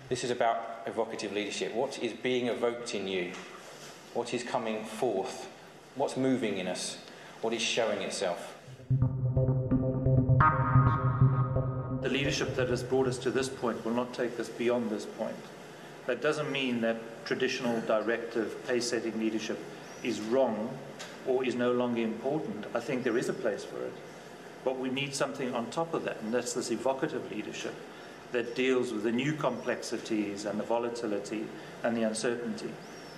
This is about evocative leadership. What is being evoked in you? What is coming forth? What's moving in us? What is showing itself? The leadership that has brought us to this point will not take us beyond this point. That doesn't mean that traditional directive, pace-setting leadership is wrong or is no longer important. I think there is a place for it. But we need something on top of that, and that's this evocative leadership that deals with the new complexities and the volatility and the uncertainty,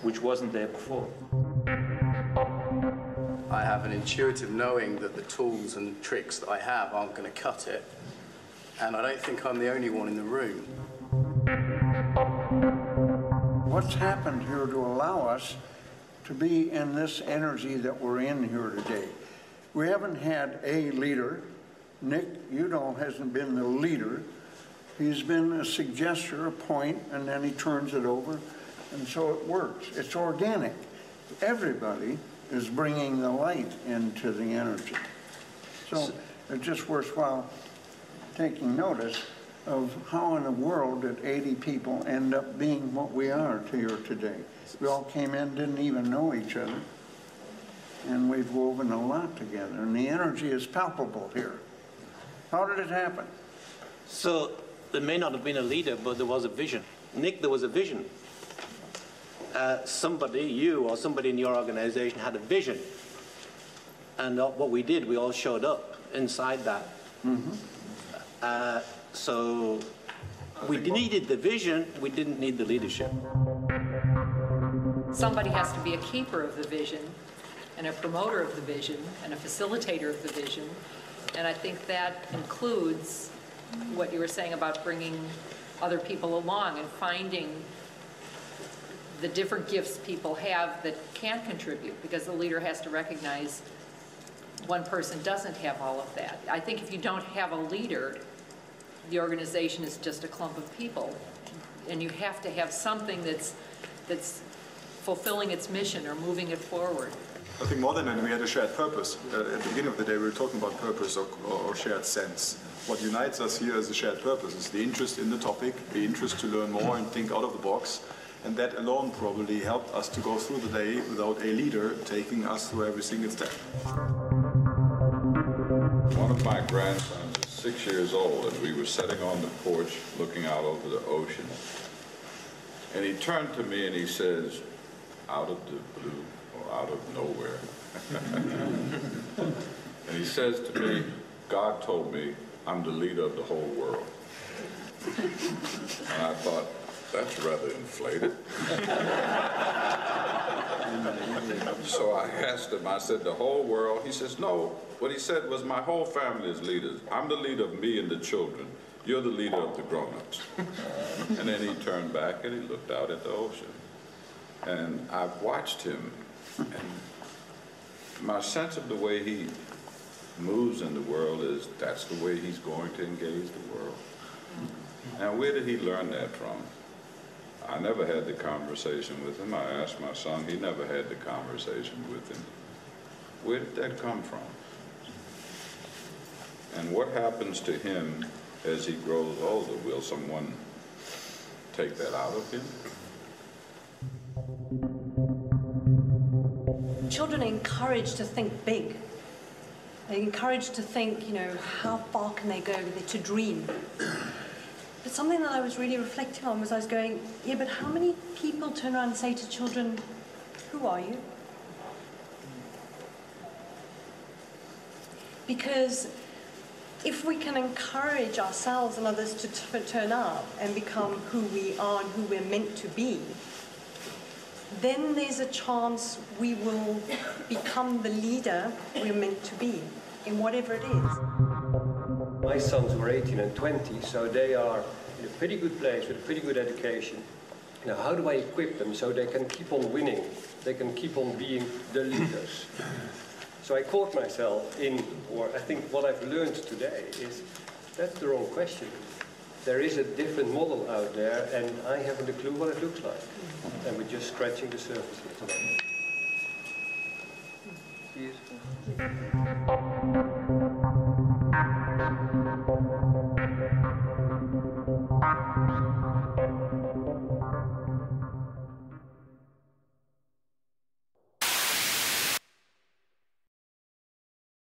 which wasn't there before. I have an intuitive knowing that the tools and tricks that I have aren't going to cut it, and I don't think I'm the only one in the room. What's happened here to allow us to be in this energy that we're in here today? We haven't had a leader. Nick Udall hasn't been the leader. He's been a suggester, a point, and then he turns it over, and so it works. It's organic. Everybody is bringing the light into the energy. So it's just worthwhile taking notice of how in the world did 80 people end up being what we are to here today. We all came in, didn't even know each other, and we've woven a lot together, and the energy is palpable here. How did it happen? So there may not have been a leader, but there was a vision. Nick, there was a vision. Somebody, you or somebody in your organization had a vision. And what we did, we all showed up inside that. So we needed the vision, we didn't need the leadership. Somebody has to be a keeper of the vision, and a promoter of the vision, and a facilitator of the vision. And I think that includes what you were saying about bringing other people along and finding the different gifts people have that can contribute, because the leader has to recognize one person doesn't have all of that. I think if you don't have a leader, the organization is just a clump of people, and you have to have something that's fulfilling its mission or moving it forward. I think more than that, we had a shared purpose. At the beginning of the day, we were talking about purpose or shared sense. What unites us here is a shared purpose. It's the interest in the topic, the interest to learn more and think out of the box. And that alone probably helped us to go through the day without a leader taking us through every single step. One of my grandsons is 6 years old, and we were sitting on the porch looking out over the ocean. And he turned to me and he says, "Out of the blue, or out of nowhere." And he says to me, "God told me I'm the leader of the whole world." And I thought, that's rather inflated. So I asked him, I said, "The whole world?" He says, "No." What he said was, "My whole family is leaders. I'm the leader of me and the children. You're the leader of the grown-ups." And then he turned back and he looked out at the ocean. And I've watched him, and my sense of the way he moves in the world is that's the way he's going to engage the world. Now, where did he learn that from? I never had the conversation with him. I asked my son, he never had the conversation with him. Where did that come from? And what happens to him as he grows older? Will someone take that out of him? Children are encouraged to think big. They're encouraged to think, you know, how far can they go, to dream. But something that I was really reflecting on was I was going, yeah, but how many people turn around and say to children, "Who are you?" Because if we can encourage ourselves and others to turn up and become who we are and who we're meant to be, then there's a chance we will become the leader we're meant to be in whatever it is. My sons were 18 and 20, so they are in a pretty good place with a pretty good education. Now, how do I equip them so they can keep on winning? They can keep on being the leaders. So I caught myself in, or I think what I've learned today is that's the wrong question. There is a different model out there, and I haven't a clue what it looks like. And we're just scratching the surface here today. Beautiful.